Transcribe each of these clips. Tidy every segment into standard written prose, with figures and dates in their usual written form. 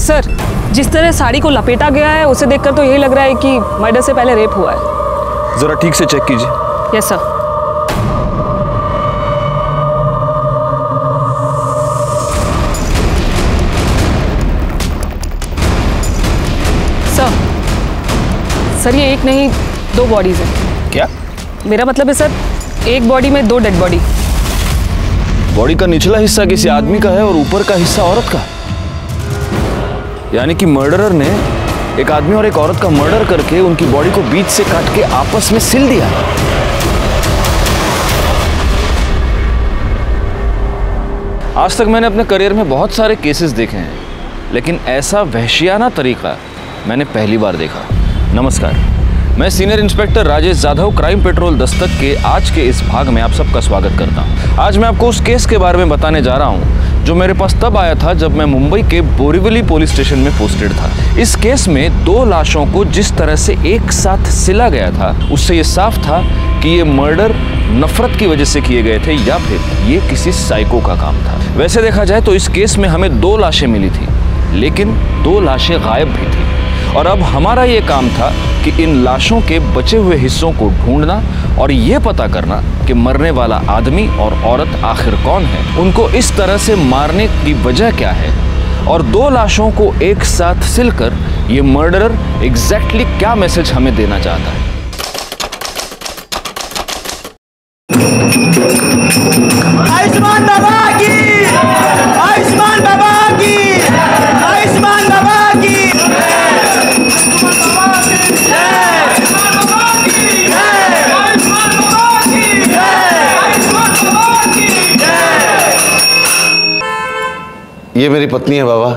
Sir, जिस तरह साड़ी को लपेटा गया है उसे देखकर तो यही लग रहा है कि मर्डर से पहले रेप हुआ है। जरा ठीक से चेक कीजिए। Yes sir. सर ये एक नहीं 2 बॉडीज हैं। क्या? मेरा मतलब है सर, एक बॉडी में 2 डेड बॉडी। बॉडी का निचला हिस्सा किसी आदमी का है और ऊपर का हिस्सा औरत का। यानी कि मर्डरर ने एक आदमी और एक औरत का मर्डर करके उनकी बॉडी को बीच से काट के आपस में सिल दिया। आज तक मैंने अपने करियर में बहुत सारे केसेस देखे हैं, लेकिन ऐसा वहशियाना तरीका मैंने पहली बार देखा। नमस्कार, मैं senior inspector Rajesh Jadhav, crime petrol Dastak के आज के इस भाग में आप सबका स्वागत करता हूं। आज मैं आपको उस केस के बारे में बताने जा रहा हूं जो मेरे पास तब आया था जब मैं मुंबई के बोरीवली पुलिस स्टेशन में पोस्टेड था। इस केस में 2 लाशों को जिस तरह से एक साथ सिला गया था, उससे ये साफ था कि ये मर्डर नफरत की वजह से किए गए थे या फिर ये किसी साइको का काम था। वैसे देखा जाए तो इस केस में हमें 2 लाशें मिली थी, लेकिन 2 लाशें गायब भी थी। और अब हमारा ये काम था कि इन लाशों के बचे हुए हिस्सों को ढूंढना और ये पता करना कि मरने वाला आदमी और औरत आखिर कौन है, उनको इस तरह से मारने की वजह क्या है, और 2 लाशों को एक साथ सिलकर ये मर्डरर एग्जैक्टली क्या मैसेज हमें देना चाहता है। आयुष्मान बाबा की, आयुष्मान बाबा की, आयुष्मान बाबा की। ये मेरी पत्नी है बाबा,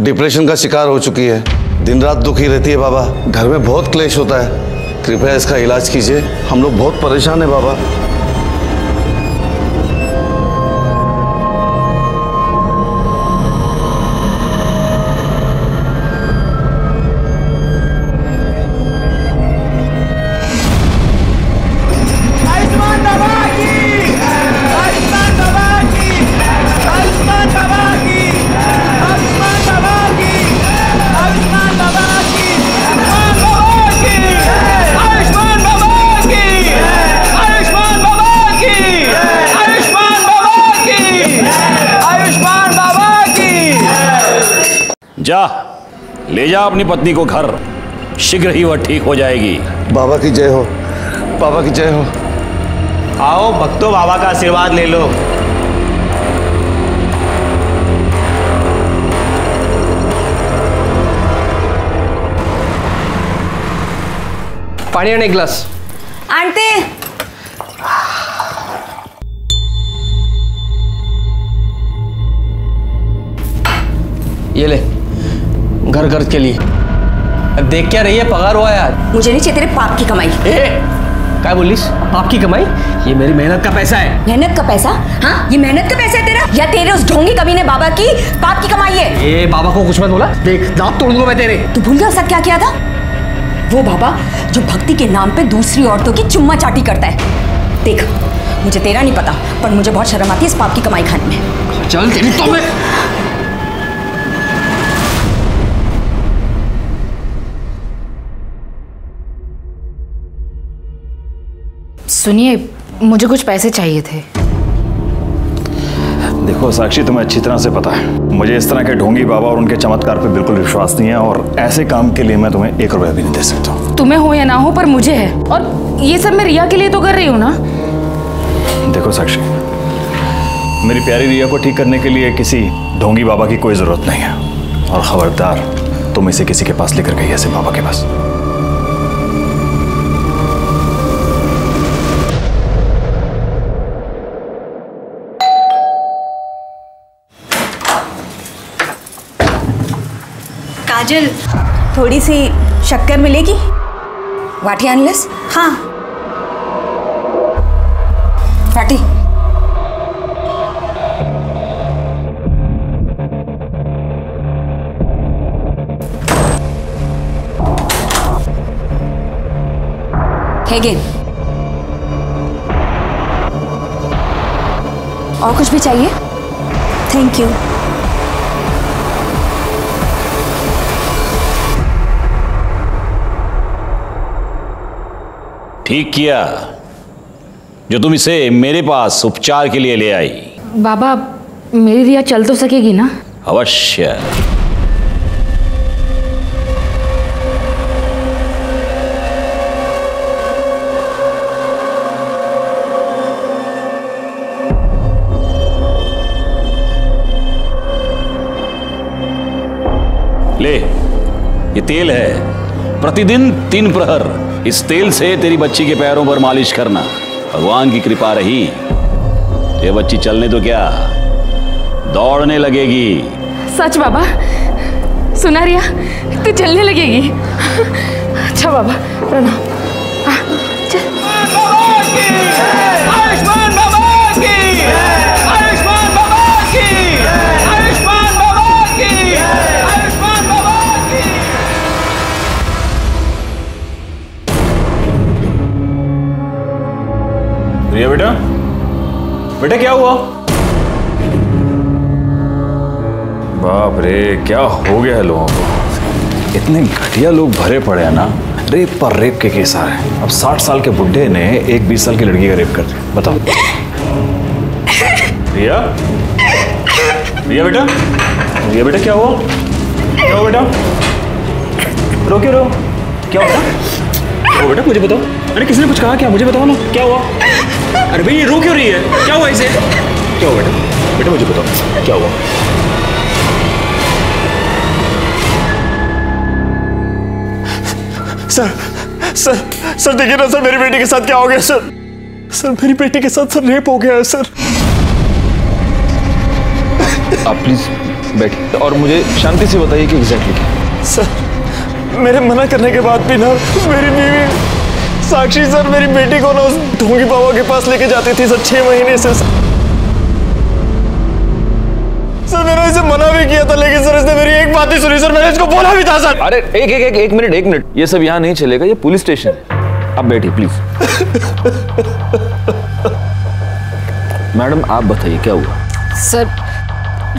डिप्रेशन का शिकार हो चुकी है, दिन रात दुखी रहती है बाबा, घर में बहुत क्लेश होता है, कृपया इसका इलाज कीजिए, हम लोग बहुत परेशान हैं बाबा। जा, ले जा अपनी पत्नी को घर, शीघ्र ही वह ठीक हो जाएगी। बाबा की जय हो, बाबा की जय हो। आओ भक्तों, बाबा का आशीर्वाद ले लो। पानी आने, ग्लास आंटी। ये ले, घर खर्च के लिए। अब देख क्या रही है, पगार हुआ है आज। मुझे नहीं चाहिए तेरे पाप की कमाई। क्या बोलिस? पाप की कमाई? ये मेरी मेहनत का पैसा है। मेहनत का पैसा? हाँ, ये मेहनत का पैसा है तेरा या तेरे उस ढोंगी कमीने बाबा की पाप की कमाई है? ये बाबा को कुछ मत बोला, देख दांत तोड़ दूंगा मैं तेरे। तू भूल गया उसका क्या किया था? वो बाबा जो भक्ति के नाम पे दूसरी औरतों की चुम्मा चाटी करता है। देख, मुझे तेरा नहीं पता, पर मुझे बहुत शर्म आती है इस पाप की कमाई खाने में। चल तेरी तो मैं। सुनिए, मुझे कुछ पैसे चाहिए थे। देखो साक्षी, तुम्हें अच्छी तरह से पता है मुझे इस तरह के ढोंगी बाबा और उनके चमत्कार पे बिल्कुल विश्वास नहीं है, और ऐसे काम के लिए मैं तुम्हें 1 रुपया भी नहीं दे सकता। तुम्हें हो या ना हो, पर मुझे है, और ये सब मैं रिया के लिए तो कर रही हूँ ना। देखो साक्षी, मेरी प्यारी रिया को ठीक करने के लिए किसी ढोंगी बाबा की कोई जरूरत नहीं है, और खबरदार तुम इसे किसी के पास लेकर गई ऐसे बाबा के पास। काजल, थोड़ी सी शक्कर मिलेगी? वाटी अनलेस? हाँ वाटी। और कुछ भी चाहिए? Thank you. ठीक किया जो तुम इसे मेरे पास उपचार के लिए ले आई। बाबा मेरी रिया चल तो सकेगी ना? अवश्य। ले, ये तेल है, प्रतिदिन 3 प्रहर इस तेल से तेरी बच्ची के पैरों पर मालिश करना। भगवान की कृपा रही, ये बच्ची चलने तो क्या, दौड़ने लगेगी। सच बाबा? सुना रिया, तू चलने लगेगी? अच्छा बाबा, प्रणाम। आयुष्मान बाबा की, आयुष्मान बाबा की, आयुष्मान बाबा की, आयुष्मान बाबा की। रिया बेटा, बेटा क्या हुआ? बाप रे, क्या हो गया है लोगों को? इतने घटिया लोग भरे पड़े हैं ना, रेप पर रेप के केस आ रहे हैं। अब 60 साल के बुढ़े ने एक 20 साल की लड़की का रेप कर दिया, बताओ। रिया, रिया बेटा, रिया बेटा क्या हुआ? क्या हुआ बेटा? रो क्यों रो? क्या हुआ? ओ बेटा मुझे बताओ। अरे किसी ने कुछ कहा क्या? मुझे बताओ ना, क्या हुआ? अरे भाई ये रो क्यों रही है? क्या हुआ इसे? क्या हुआ बेटा? बेटा मुझे बताओ, क्या हुआ? सर देखिए ना सर, मेरी बेटी के साथ क्या हो गया सर? सर मेरी बेटी के साथ सर रेप हो गया है सर। आप प्लीज बैठिए और मुझे शांति से बताइए कि एग्जैक्टली क्या। सर मेरे मना करने के बाद भी ना मेरी बीवी साक्षी सर मेरी बेटी को ना उस ढोंगी बाबा के पास लेके जाती थी सर 6 महीने से। सर मैंने इसे मना भी किया था, लेकिन सर इसने मेरी एक बात नहीं सुनी सर, मैंने इसको बोला भी था सर। अरे एक मिनट, ये सब यहाँ नहीं चलेगा, ये पुलिस स्टेशन है। अब बैठिए प्लीज। मैडम आप बताइए क्या हुआ? सर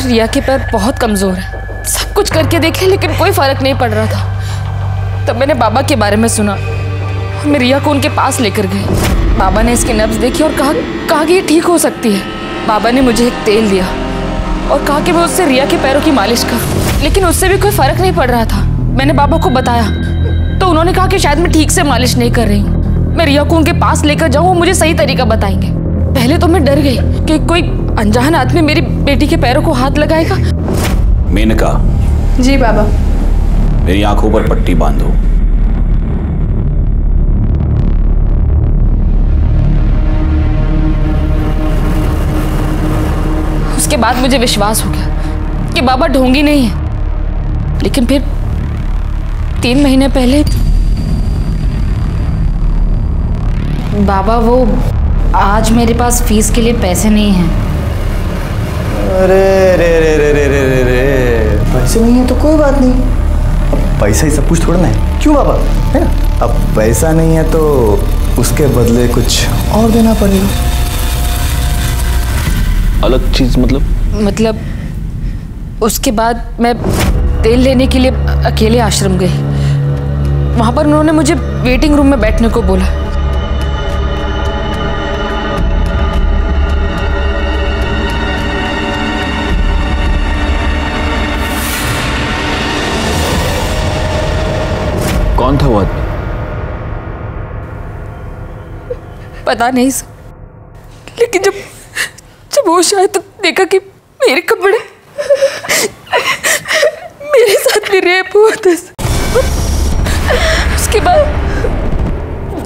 रिया के पैर बहुत कमजोर है, सब कुछ करके देखे लेकिन कोई फर्क नहीं पड़ रहा था। तब मैंने बाबा के बारे में सुना, हम रिया को उनके पास लेकर गए। बाबा ने इसकी नब्ज देखी और कहा कि ये ठीक हो सकती है। बाबा ने मुझे एक तेल दिया और कहा कि मैं उससे रिया के पैरों की मालिश करूं, लेकिन उससे भी कोई फर्क नहीं पड़ रहा था। मैंने बाबा को बताया तो उन्होंने कहा कि शायद मैं ठीक से मालिश नहीं कर रही हूँ, मैं रिया को उनके पास लेकर जाऊँ, वो मुझे सही तरीका बताएंगे। पहले तो मैं डर गई कि कोई अनजान आदमी मेरी बेटी के पैरों को हाथ लगाएगा। मेनका। जी बाबा। मेरी आंखों पर पट्टी बांधो। उसके बाद मुझे विश्वास हो गया कि बाबा ढोंगी नहीं है। लेकिन फिर 3 महीने पहले बाबा, वो आज मेरे पास फीस के लिए पैसे नहीं हैं। अरे रे रे रे रे रे रे रे, पैसे नहीं है तो कोई बात नहीं, अब पैसा ही सब कुछ थोड़ा ना है, क्यों बाबा, है ना? अब पैसा नहीं है तो उसके बदले कुछ और देना पड़ेगा। अलग चीज मतलब उसके बाद मैं तेल लेने के लिए अकेले आश्रम गई। वहां पर उन्होंने मुझे वेटिंग रूम में बैठने को बोला। कौन था वो आदमी? पता नहीं सर, लेकिन जब होश आया तो देखा कि मेरे कपड़े, मेरे साथ भी रेप हुआ था। उसके बाद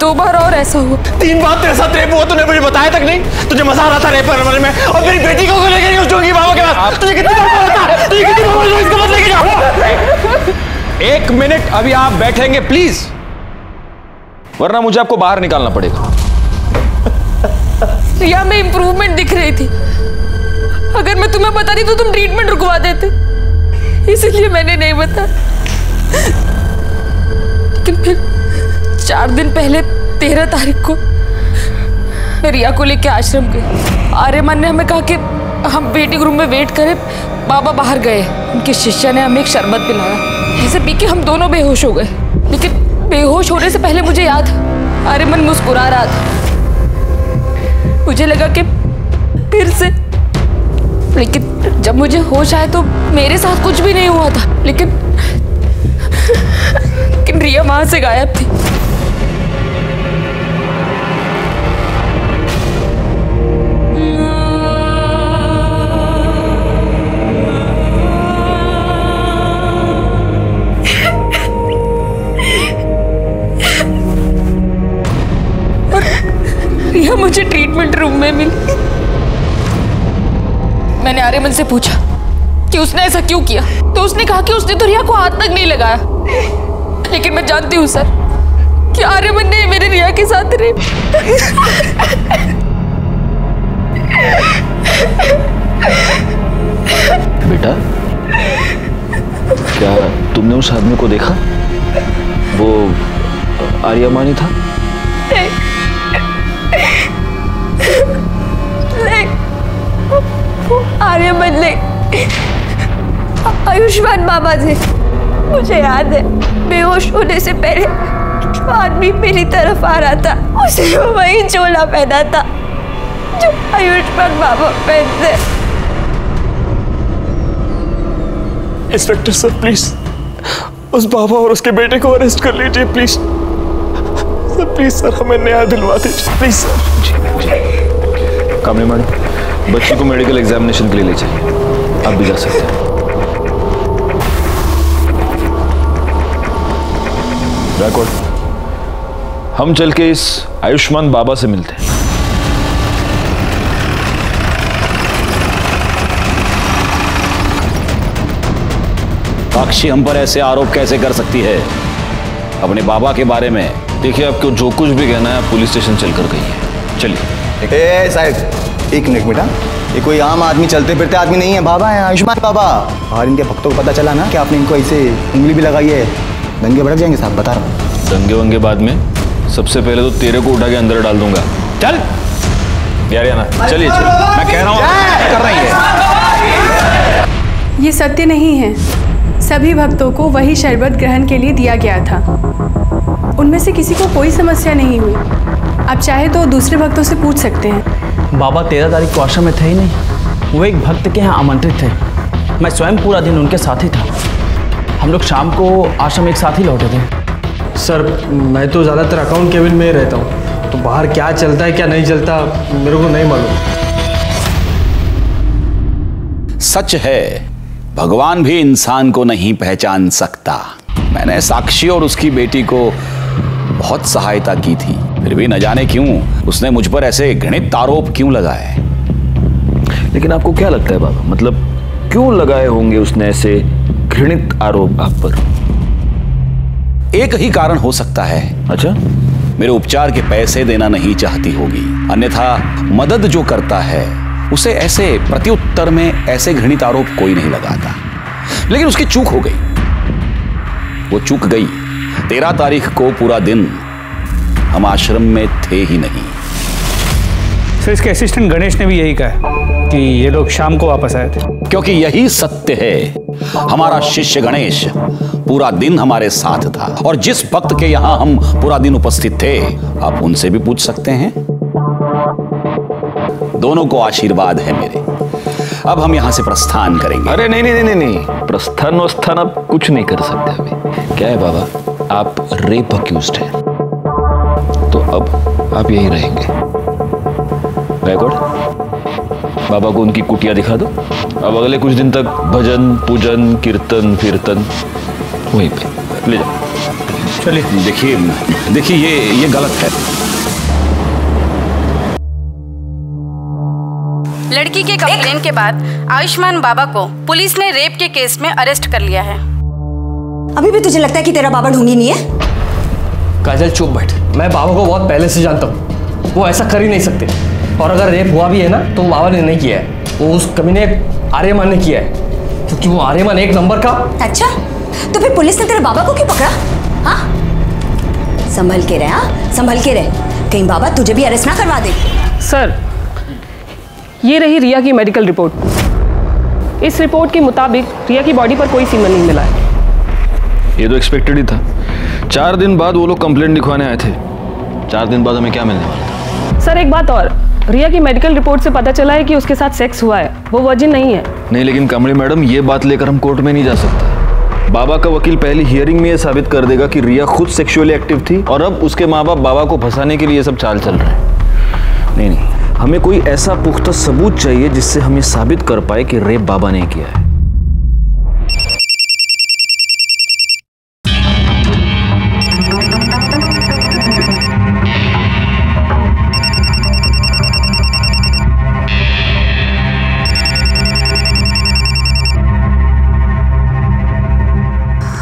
2 बार और ऐसा हुआ। 3 बार तेरे साथ रेप हुआ, तूने मुझे बताया तक नहीं? तुझे मजा आ रहा था रेप करने में, और मेरी बेटी को लेकर उस ढोंगी बाबा के पास। तुझे कितनी बार बोला था? तुझे कितनी बार बोला इसको मत लेके जाओ? 1 मिनट, अभी आप बैठेंगे प्लीज, वरना मुझे आपको बाहर निकालना पड़ेगा। रिया में इंप्रूवमेंट दिख रही थी, अगर मैं तुम्हें बताती तो तुम ट्रीटमेंट रुकवा देते, इसलिए मैंने नहीं बताया। लेकिन फिर 4 दिन पहले 13 तारीख को मैं रिया को लेकर आश्रम गई। आर्यमान ने हमें कहा कि हम वेटिंग रूम में वेट करें, बाबा बाहर गए। उनके शिष्य ने हमें एक शरबत पिलाया, ऐसे पी के हम दोनों बेहोश हो गए। लेकिन बेहोश होने से पहले मुझे याद आर्यमन मुस्कुरा रहा था। मुझे लगा कि फिर से, लेकिन जब मुझे होश आया तो मेरे साथ कुछ भी नहीं हुआ था। लेकिन रिया वहां से गायब थी। रिया मुझे ट्रीटमेंट रूम में मिली। मैंने आर्यमन से पूछा कि उसने ऐसा क्यों किया, तो उसने कहा कि उसने तो रिया को हाथ तक नहीं लगाया। लेकिन मैं जानती हूँ सर कि आर्यमन ने मेरे रिया के साथ रेप। बेटा, क्या तुमने उस आदमी को देखा? वो आर्यमानी था? नहीं, वो आर्यमन नहीं, आयुष्मान बाबा थे। मुझे याद है, बेहोश होने से पहले जो आदमी मेरी तरफ आ रहा था, उसे वही चोला पहना था जो आयुष्मान बाबा पहनते। इंस्पेक्टर सर प्लीज उस बाबा और उसके बेटे को अरेस्ट कर लीजिए प्लीज सर। प्लीज सर, हमें न्याय दिलवा दीजिए प्लीज सर। कामनी मैडम, बच्ची को मेडिकल एग्जामिनेशन के लिए ले चलिए। आप भी जा सकते हैं। रिकॉर्ड, हम चल के इस आयुष्मान बाबा से मिलते हैं। साक्षी हम पर ऐसे आरोप कैसे कर सकती है अपने बाबा के बारे में? देखिए, आपको जो कुछ भी कहना है आप पुलिस स्टेशन चलकर कहिए। चलिए। साहब एक मिनट बेटा, ये कोई आम आदमी, चलते फिरते आदमी नहीं है, बाबा है, आयुष्मान बाबा। और इनके भक्तों को पता चला ना कि आपने इनको ऐसे उंगली भी लगाई है, दंगे भड़क जाएंगे साहब, बता रहा हूँ। दंगे वंगे बाद में, सबसे पहले तो तेरे को उठा के अंदर डाल दूंगा। चल यार, ना चलिए। मैं कह रहा हूँ कर रही है। ये सत्य नहीं है। सभी भक्तों को वही शरबत ग्रहण के लिए दिया गया था। उनमें से किसी को कोई समस्या नहीं हुई। आप चाहे तो दूसरे भक्तों से पूछ सकते हैं। बाबा 13 तारीख को आश्रम में थे ही नहीं, वो एक भक्त के यहाँ आमंत्रित थे। मैं स्वयं पूरा दिन उनके साथ ही था। हम लोग शाम को आश्रम एक साथ ही लौटे थे। सर, मैं तो ज़्यादातर अकाउंट केबिन में ही रहता हूँ, तो बाहर क्या चलता है क्या नहीं चलता मेरे को नहीं मालूम। सच है, भगवान भी इंसान को नहीं पहचान सकता। मैंने साक्षी और उसकी बेटी को बहुत सहायता की थी, फिर भी न जाने क्यों उसने मुझ पर ऐसे घृणित आरोप क्यों लगाए। लेकिन आपको क्या लगता है बाबा, मतलब क्यों लगाए होंगे उसने ऐसे घृणित आरोप आप पर? एक ही कारण हो सकता है। अच्छा? मेरे उपचार के पैसे देना नहीं चाहती होगी, अन्यथा मदद जो करता है उसे ऐसे प्रत्युत्तर में ऐसे घृणित आरोप कोई नहीं लगाता। लेकिन उसकी चूक हो गई, वो चूक गई। 13 तारीख को पूरा दिन हम आश्रम में थे ही नहीं। सर, इसके असिस्टेंट गणेश ने भी यही कहा कि ये लोग शाम को वापस आए थे। क्योंकि यही सत्य है, हमारा शिष्य गणेश पूरा दिन हमारे साथ था, और जिस भक्त के यहां हम पूरा दिन उपस्थित थे, आप उनसे भी पूछ सकते हैं। दोनों को आशीर्वाद है मेरे। अब हम यहां से प्रस्थान करेंगे। अरे नहीं नहीं नहीं नहीं, प्रस्थान वस्थान आप कुछ नहीं कर सकते अभी। क्या है बाबा, आप रेप अक्यूज्ड हैं, तो अब आप यहीं रहेंगे। रिकॉर्ड, बाबा को उनकी कुटिया दिखा दो। अब अगले कुछ दिन तक भजन पूजन कीर्तन कीर्तन वहीं पे ले जाओ। चलिए। देखिए ये गलत है। लड़की के कंप्लेन के बाद आयुष्मान बाबा को पुलिस ने रेप के केस में अरेस्ट कर लिया है। अभी भी तुझे लगता है कि तेरा बाबा ढोंगी नहीं है? काजल चुप बैठ। मैं बाबा को बहुत पहले से जानता हूँ, वो ऐसा कर ही नहीं सकते। और अगर रेप हुआ भी है ना, तो बाबा ने नहीं किया है, वो उस कमीने आर्यमान ने किया है, क्योंकि वो आर्यमान एक नंबर का। अच्छा, तो फिर पुलिस ने तेरे बाबा को क्यों पकड़ा? हाँ, संभल के रहे, हाँ संभल के रहे, कहीं बाबा तुझे भी अरेस्ट ना करवा दे। सर, ये रही रिया की मेडिकल रिपोर्ट। इस रिपोर्ट के मुताबिक रिया की बॉडी पर कोई सीमन नहीं मिला है। ये तो एक्सपेक्टेड ही था। 4 दिन बाद वो लोग कंप्लेंट लिखवाने आए थे, 4 दिन बाद हमें क्या मिलने वाला था? सर एक बात और, रिया की मेडिकल रिपोर्ट से पता चला है कि उसके साथ सेक्स हुआ है, वो वर्जिन नहीं है। नहीं, लेकिन कमली मैडम ये बात लेकर हम कोर्ट में नहीं जा सकते। बाबा का वकील पहली हियरिंग में ये साबित कर देगा कि रिया खुद सेक्सुअली एक्टिव थी और अब उसके माँ बाप बाबा को फंसाने के लिए सब चाल चल रहे हैं। नहीं, हमें कोई ऐसा पुख्ता सबूत चाहिए जिससे हम ये साबित कर पाए कि रेप बाबा ने किया है।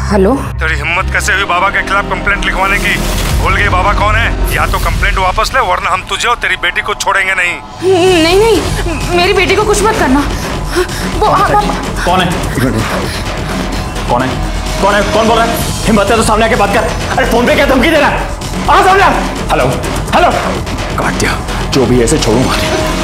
हेलो, तेरी हिम्मत कैसे हुई बाबा के खिलाफ कंप्लेंट लिखवाने की? भूल गई बाबा कौन है? या तो कंप्लेंट वापस ले वरना हम तुझे और तेरी बेटी को छोड़ेंगे नहीं। नहीं, मेरी बेटी को कुछ मत करना। वो कौन है? कौन है? कौन है? कौन बोल रहा है? हिम्मत है तो सामने आके बात कर। अरे फोन पे क्या धमकी दे रहा है? आ सामने। हेलो हेलो, काट दिया। जो भी ऐसे छोड़ूंगा।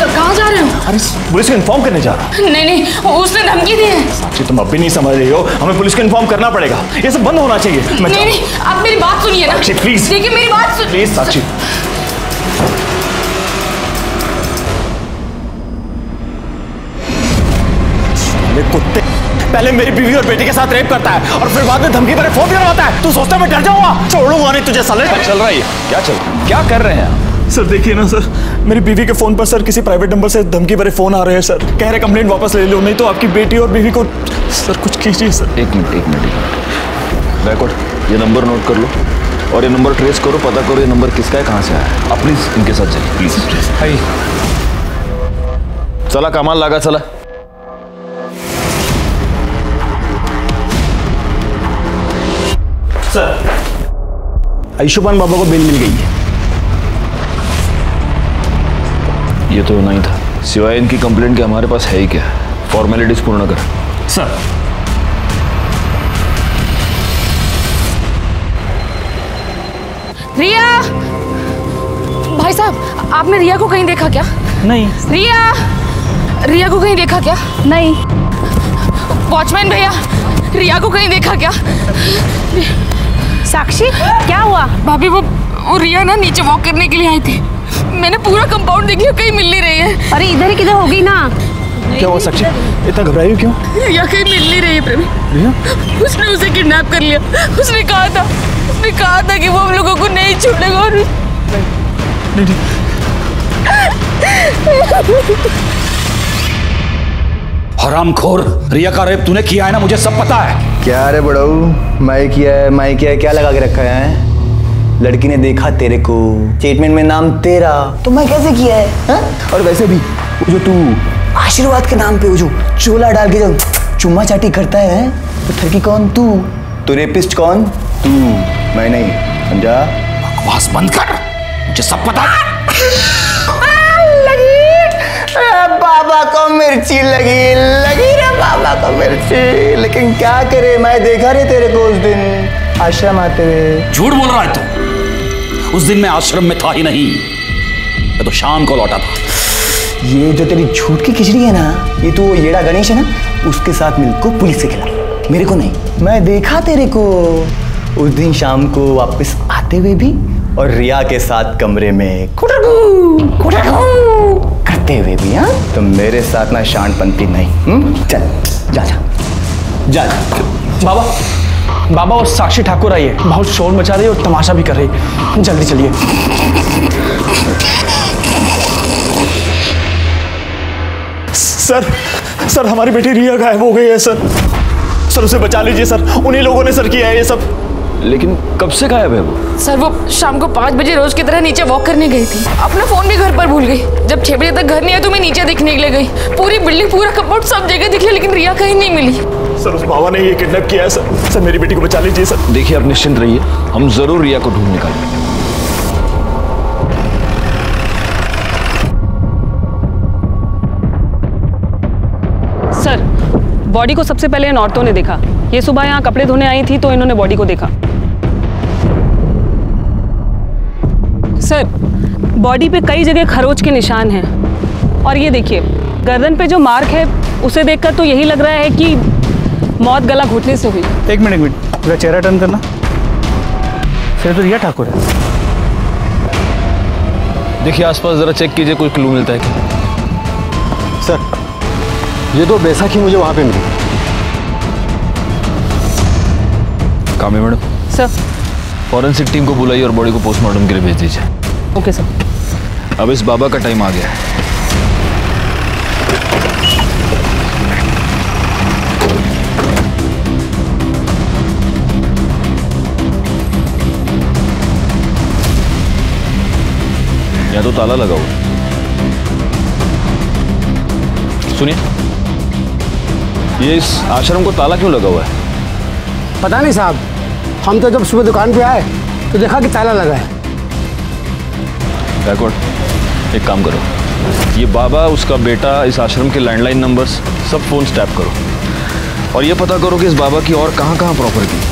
कहाँ जा रहे हो? अरे पुलिस को इन्फॉर्म करने जा रहा हूँ। नहीं, उसने धमकी दी है। साक्षी तुम अब भी नहीं समझ रही हो, हमें पुलिस को इन्फॉर्म करना पड़ेगा। ये सब बंद होना चाहिए। नहीं, आप मेरी बात सुनिए ना। साक्षी प्लीज, देखिए मेरी बात सुनिए प्लीज साक्षी। कुत्ते, पहले मेरी बीवी और बेटी के साथ रेप करता है और फिर बाद में धमकी भरे फोन भी लगाता है। तू सोचता मैं डर जाऊंगा? छोड़ूंगा नहीं तुझे साले। क्या चल रहा है? क्या कर रहे हैं? सर देखिए ना सर, मेरी बीवी के फोन पर सर किसी प्राइवेट नंबर से धमकी भरे फोन आ रहे हैं सर। कह रहे कंप्लेंट वापस ले लो, नहीं तो आपकी बेटी और बीवी को। सर कुछ कीजिए सर। एक मिनट। बैकवर्ड, ये नंबर नोट कर लो और ये नंबर ट्रेस करो, पता करो ये नंबर किसका है, कहाँ से आया है। आप प्लीज इनके साथ चलिए, प्लीज। चला कमाल लगा, चला। सर, आयुष्मान बाबा को बेल मिल गई है। ये तो नहीं था, सिवाय इनकी कंप्लेंट के हमारे पास है ही क्या? फॉर्मेलिटीज पूर्ण कर। सर रिया, भाई साहब आपने रिया को कहीं देखा क्या? नहीं। रिया को कहीं देखा क्या? नहीं। वॉचमैन भैया, रिया को कहीं देखा क्या? साक्षी क्या हुआ? भाभी वो रिया ना नीचे वॉक करने के लिए आई थी। मैंने पूरा कंपाउंड देख लिया, कहीं मिल नहीं रही है। अरे इधर ही किधर होगी ना। क्या हुआ साक्षी, इतना घबराई हो क्यों? रिया कहीं मिल नहीं रही है प्रवीण। रिया? उसने उसे किडनैप कर लिया। उसने कहा था कि वो हम लोगों को नहीं छोड़ेगा। और नहीं। हरामखोर, रिया का रेप तूने किया है ना, मुझे सब पता है। क्या रे बड़ाऊ, मैं किया है, क्या लगा के रखा है? लड़की ने देखा तेरे को, स्टेटमेंट में नाम तेरा, तो मैं कैसे किया है हा? और वैसे भी वो जो तू आशीर्वाद के नाम पे वो जो चोला डाल के जो चुम्मा चाटी करता है, तो ठगी कौन? तू रेपिस्ट कौन? तू, मैं नहीं, समझा? बकवास बंद कर, मुझे सब पता है। बाबा को मिर्ची लगी रे बाबा को मिर्ची। लेकिन क्या करे, मैं देखा रे तेरे को उस दिन आश्रम आते हुए। झूठ बोल रहा है तू। उस दिन मैं आश्रम में था ही नहीं, मैं तो शाम को लौटा था। ये जो तेरी झूठ की खिचड़ी है ना, ये तो येड़ा गणेश है ना, उसके साथ मिलकर पुलिस के खिलाफ। मेरे को नहीं, मैं देखा तेरे को उस दिन शाम को वापस आते हुए भी, और रिया के साथ कमरे में करते हुए भी। हाँ, तो मेरे साथ ना शानपंती नहीं। चल जा। बाबा और साक्षी ठाकुर आई है, बहुत शोर मचा रही है और तमाशा भी कर रही है। जल्दी चलिए। सर हमारी बेटी रिया गायब हो गई है सर। उसे बचा लीजिए सर, उन्हीं लोगों ने सर किया है ये सब। लेकिन कब से गायब है वो? सर वो शाम को 5 बजे रोज की तरह नीचे वॉक करने गई थी। अपना फोन भी घर पर भूल गई। जब 6 बजे तक घर नहीं आया तो मैं नीचे देखने के लिए गई। पूरी बिल्डिंग, पूरा कंपाउंड, सब जगह दिख लिया, लेकिन रिया कहीं नहीं मिली। सर उस बाबा ने ये किडनैप किया है सर। सर मेरी बेटी को बचा लीजिए सर। देखिए आप निश्चिंत रहिए, हम जरूर रिया को ढूंढ निकालेंगे। सर, बॉडी को सबसे पहले इन औरतों ने देखा। ये सुबह यहाँ कपड़े धोने आई थी तो इन्होंने बॉडी को देखा। सर, बॉडी पे कई जगह खरोच के निशान हैं और ये देखिए गर्दन पे जो मार्क है उसे देखकर तो यही लग रहा है कि मौत गला घोटने से हुई। एक मिनट, पूरा चेहरा टर्न करना। फिर तो रिया ठाकुर है। देखिए आसपास जरा चेक कीजिए, कोई क्लू मिलता है क्या? सर, ये दो बैसाखी मुझे वहां पे मिली। कामे मैडम। सर। फॉरेंसिक टीम को बुलाइए और बॉडी को पोस्टमार्टम के लिए भेज दीजिए। Okay sir. अब इस बाबा का टाइम आ गया है। यहाँ तो ताला लगा हुआ है। सुनिए, ये इस आश्रम को ताला क्यों लगा हुआ है? पता नहीं साहब, हम तो जब सुबह दुकान पे आए तो देखा कि ताला लगा है। बैकवर्ड, एक काम करो, ये बाबा, उसका बेटा, इस आश्रम के लैंडलाइन नंबर्स सब फोन टैप करो और ये पता करो कि इस बाबा की और कहाँ कहाँ प्रॉपर्टी है,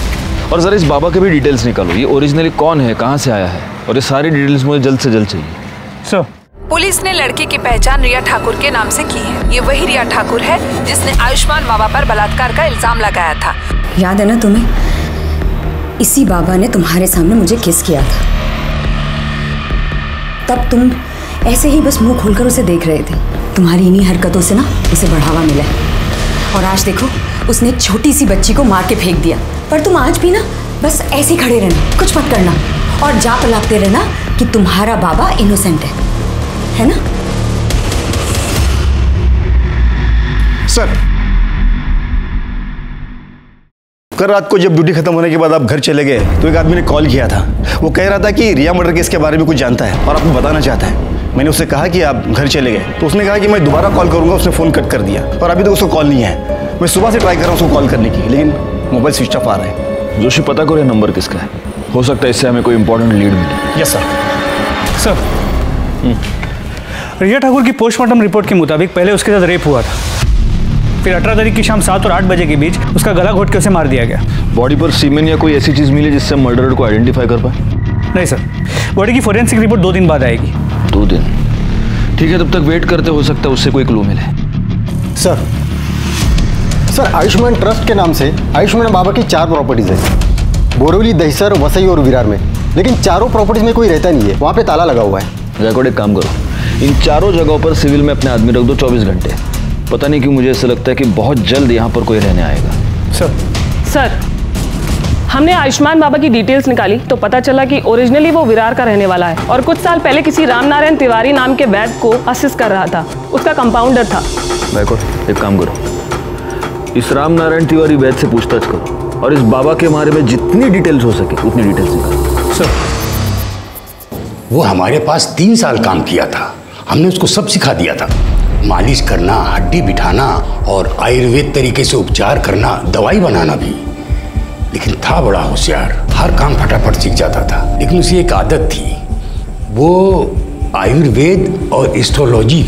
और ज़रा इस बाबा के भी डिटेल्स निकालो। ये ओरिजिनली कौन है, कहाँ से आया है, और ये सारी डिटेल्स मुझे जल्द से जल्द चाहिए। सर। पुलिस ने लड़की की पहचान रिया ठाकुर के नाम से की है। ये वही रिया ठाकुर है जिसने आयुष्मान बाबा पर बलात्कार का इल्जाम लगाया था। याद है ना तुम्हें? इसी बाबा ने तुम्हारे सामने मुझे किस किया था। तब तुम ऐसे ही बस मुंह खोलकर उसे देख रहे थे। तुम्हारी इन्हीं हरकतों से ना उसे बढ़ावा मिला है, और आज देखो उसने एक छोटी सी बच्ची को मार के फेंक दिया। पर तुम आज भी ना बस ऐसे खड़े रहना, कुछ मत करना, और जा पलाते रहना कि तुम्हारा बाबा इनोसेंट है ना? सर, कल रात को जब ड्यूटी खत्म होने के बाद आप घर चले गए तो एक आदमी ने कॉल किया था। वो कह रहा था कि रिया मर्डर केस के बारे में कुछ जानता है और आपको बताना चाहता है। मैंने उससे कहा कि आप घर चले गए तो उसने कहा कि मैं दोबारा कॉल करूंगा। उसने फ़ोन कट कर दिया और अभी तक उसको कॉल नहीं है। मैं सुबह से ट्राई कर रहा हूँ उसको कॉल करने की, लेकिन मोबाइल स्विच ऑफ आ रहा है। जोशी, पता करो ये नंबर किसका है, हो सकता है इससे हमें कोई इंपॉर्टेंट लीड मिले। Yes sir. सर, रिया ठाकुर की पोस्टमार्टम रिपोर्ट के मुताबिक पहले उसके साथ रेप हुआ था, फिर 18 तारीख की शाम 7 और 8 बजे के बीच उसका गला घोट के उसे मार दिया गया। बॉडी पर सीमेन या कोई ऐसी चीज़ मिली जिससे मर्डरर को आइडेंटिफाई कर पाए? नहीं सर, बॉडी की फोरेंसिक रिपोर्ट 2 दिन बाद आएगी। 2 दिन? ठीक है, तब तक वेट करते, हो सकता है उससे कोई क्लू मिले। सर, आयुष्मान ट्रस्ट के नाम से आयुष्मान बाबा की 4 प्रॉपर्टीज़ है, बोरीवली, दहिसर, वसई और विरार में। लेकिन चारों प्रॉपर्टीज में कोई रहता नहीं है, वहाँ पे ताला लगा हुआ है। जैकोड, एक काम करो, इन चारों जगहों पर सिविल में अपने आदमी रख दो 24 घंटे। पता नहीं क्यों मुझे ऐसा लगता है कि बहुत जल्द यहाँ पर कोई रहने आएगा। सर, हमने आयुष्मान बाबा की डिटेल्स निकाली तो पता चला कि ओरिजिनली वो विरार का रहने वाला है और कुछ साल पहले किसी रामनारायण तिवारी नाम के वैद्य को असिस्ट कर रहा था, उसका कंपाउंडर था। जैकोड, एक काम करो, इस रामनारायण तिवारी वैद्य से पूछताछ करो और इस बाबा के बारे में जितनी डिटेल्स हो सके उतनी डिटेल्स निकालो। सर, वो हमारे पास 3 साल काम किया था, हमने उसको सब सिखा दिया था। मालिश करना, हड्डी बिठाना और आयुर्वेद तरीके से उपचार करना, दवाई बनाना भी। लेकिन था बड़ा होशियार, हर काम फटाफट सीख जाता था। लेकिन उसे एक आदत थी, वो आयुर्वेद और एस्ट्रोलॉजी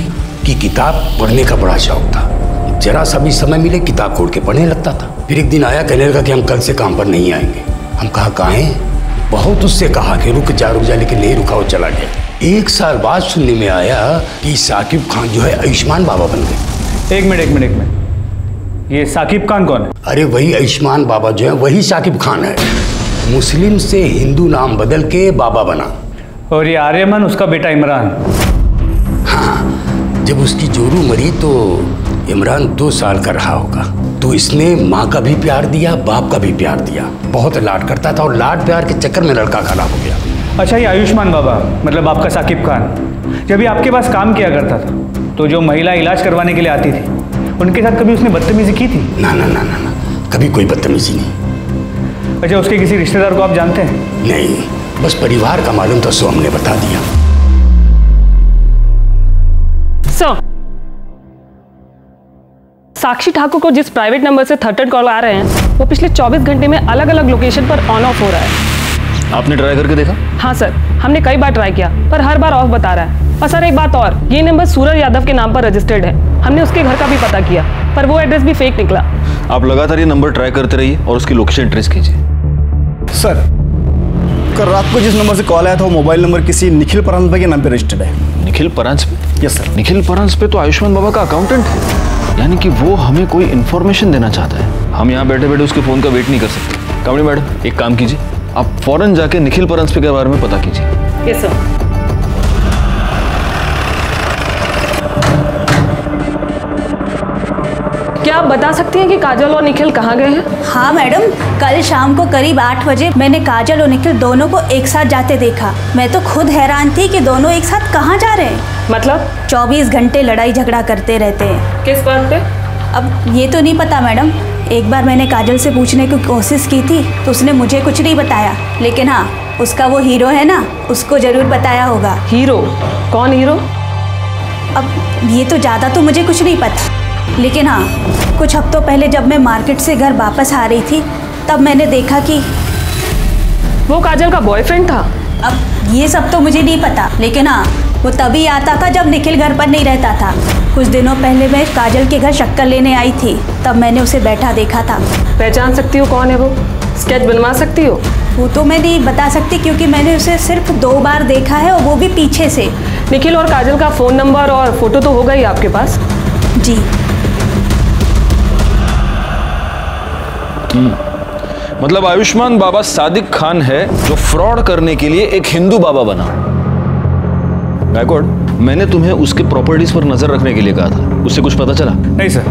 की किताब पढ़ने का बड़ा शौक था। जरा सा भी समय मिले किताब खोल के पढ़ने लगता था। फिर एक दिन आया, कहने लगा कि हम कल से काम पर नहीं आएंगे। हम कहा काहे? बहुत उससे कहा कि रुक जा, लेकिन नहीं रुका, वो चला गया। 1 साल बाद सुनने में आया कि साकिब खान जो है आयुष्मान बाबा बन गए। एक मिनट, ये साकिब खान कौन है? अरे वही आयुष्मान बाबा जो है वही साकिब खान है। मुस्लिम से हिंदू नाम बदल के बाबा बना। और ये आर्यमन उसका बेटा इमरान। हाँ, जब उसकी जोरू मरी तो इमरान 2 साल का रहा होगा। तो इसने माँ का भी प्यार दिया, बाप का भी प्यार दिया। बहुत लाड करता था और लाड प्यार के चक्कर में लड़का खराब हो गया। अच्छा, ये आयुष्मान बाबा मतलब आपका साकिब खान जब ये आपके पास काम किया करता था तो जो महिला इलाज करवाने के लिए आती थी उनके साथ कभी उसने बदतमीजी की थी? ना, कभी कोई बदतमीजी नहीं। अच्छा, उसके किसी रिश्तेदार को आप जानते हैं? नहीं, बस परिवार का मालूम था, सो हमने बता दिया। साक्षी ठाकुर को जिस प्राइवेट नंबर से थर्ड कॉल आ रहे हैं वो पिछले 24 घंटे में अलग अलग लोकेशन पर ऑन ऑफ हो रहा है। आपने ट्राई करके देखा? हाँ सर, हमने कई बार ट्राई किया पर हर बार ऑफ बता रहा है। और सर एक बात और, ये नंबर सूरज यादव के नाम पर रजिस्टर्ड है। हमने उसके घर का भी पता किया पर वो एड्रेस भी फेक निकला। आप लगातार ये नंबर ट्राई करते रहिए और उसकी लोकेशन ट्रेस कीजिए। सर, कल रात को जिस नंबर से कॉल आया था वो मोबाइल नंबर किसी निखिल परांजपे के नाम पे रजिस्टर्ड है। निखिल परांजपे? Yes sir. निखिल परांजपे तो आयुष्मान बाबा का अकाउंटेंट है, यानी कि वो हमें कोई इन्फॉर्मेशन देना चाहता है। हम यहाँ बैठे बैठे उसके फोन का वेट नहीं कर सकते। कामड़ी मैडम, एक काम कीजिए, आप फौरन जाके निखिल परांजपे के बारे में पता कीजिए। Yes sir. क्या आप बता सकती हैं कि काजल और निखिल कहाँ गए हैं? हाँ मैडम, कल शाम को करीब 8 बजे मैंने काजल और निखिल दोनों को एक साथ जाते देखा। मैं तो खुद हैरान थी कि दोनों एक साथ कहाँ जा रहे हैं। मतलब 24 घंटे लड़ाई झगड़ा करते रहते हैं। किस बात पे? अब ये तो नहीं पता मैडम। एक बार मैंने काजल से पूछने की कोशिश की थी तो उसने मुझे कुछ नहीं बताया, लेकिन हाँ उसका वो हीरो है ना, उसको जरूर बताया होगा। हीरो? कौन हीरो? अब ये तो ज़्यादा तो मुझे कुछ नहीं पता, लेकिन हाँ कुछ हफ्तों पहले जब मैं मार्केट से घर वापस आ रही थी तब मैंने देखा कि वो काजल का बॉयफ्रेंड था। अब ये सब तो मुझे नहीं पता, लेकिन हाँ वो तभी आता था जब निखिल घर पर नहीं रहता था। कुछ दिनों पहले मैं काजल के घर शक्कर लेने आई थी, तब मैंने उसे बैठा देखा था। पहचान सकती हो कौन है वो? स्केच बनवा सकती हो? वो तो मैं नहीं बता सकती क्योंकि मैंने उसे सिर्फ 2 बार देखा है और वो भी पीछे से। निखिल और काजल का फ़ोन नंबर और फोटो तो होगा ही आपके पास? जी। मतलब आयुष्मान बाबा सादिक खान है जो फ्रॉड करने के लिए एक हिंदू बाबा बना। गायकवाड़, मैंने तुम्हें उसके प्रॉपर्टीज पर नजर रखने के लिए कहा था, उससे कुछ पता चला? नहीं सर,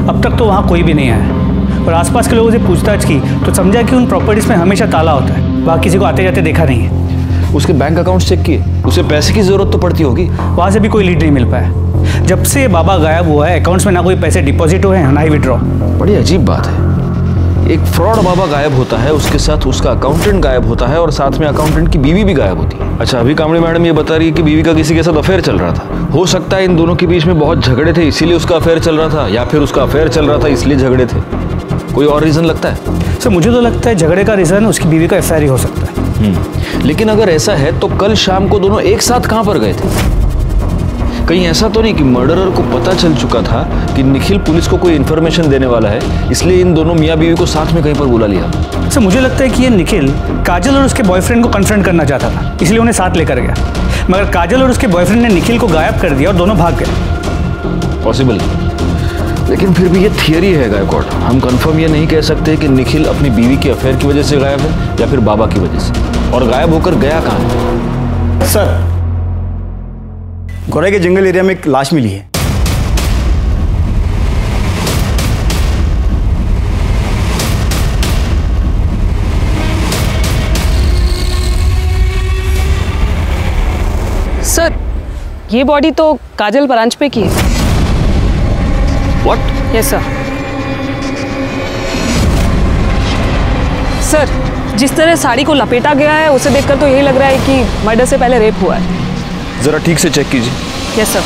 अब तक तो वहाँ कोई भी नहीं आया और आसपास के लोगों से पूछताछ की तो समझा कि उन प्रॉपर्टीज में हमेशा ताला होता है, वहाँ किसी को आते जाते देखा नहीं है। उसके बैंक अकाउंट चेक किए? उसे पैसे की जरूरत तो पड़ती होगी। वहाँ से भी कोई लीड नहीं मिल पाया। जब से बाबा गायब हुआ है अकाउंट्स में ना कोई पैसे डिपॉजिट हुए हैं ना ही विड्रॉ। बड़ी अजीब बात है, एक फ्रॉड बाबा गायब होता है, उसके साथ उसका अकाउंटेंट गायब होता है और साथ में अकाउंटेंट की बीवी भी गायब होती है। अच्छा, अभी कामड़ी मैडम ये बता रही है कि बीवी का किसी के साथ अफेयर चल रहा था। हो सकता है इन दोनों के बीच में बहुत झगड़े थे इसीलिए उसका अफेयर चल रहा था, या फिर उसका अफेयर चल रहा था इसलिए झगड़े थे। कोई और रीजन लगता है? सर मुझे तो लगता है झगड़े का रीजन उसकी बीवी का अफेयर ही हो सकता है। लेकिन अगर ऐसा है तो कल शाम को दोनों एक साथ कहाँ पर गए थे? कहीं ऐसा तो नहीं कि मर्डरर को पता चल चुका था कि निखिल पुलिस को कोई इन्फॉर्मेशन देने वाला है, इसलिए इन दोनों मियाँ बीवी को साथ में कहीं पर बुला लिया? सर मुझे लगता है कि ये निखिल काजल और उसके बॉयफ्रेंड को कन्फ्रंट करना चाहता था, इसलिए उन्हें साथ लेकर गया, मगर काजल और उसके बॉयफ्रेंड ने निखिल को गायब कर दिया और दोनों भाग गए। पॉसिबल, लेकिन फिर भी ये थियरी है गायकवाड़। हम कंफर्म ये नहीं कह सकते कि निखिल अपनी बीवी के अफेयर की वजह से गायब है या फिर बाबा की वजह से। और गायब होकर गया कहाँ है? सर, गोरे के जंगल एरिया में एक लाश मिली है। सर, ये बॉडी तो काजल परांज पे की है। What? Yes sir. सर, जिस तरह साड़ी को लपेटा गया है उसे देखकर तो यही लग रहा है कि मर्डर से पहले रेप हुआ है। जरा ठीक से चेक कीजिए। Yes sir.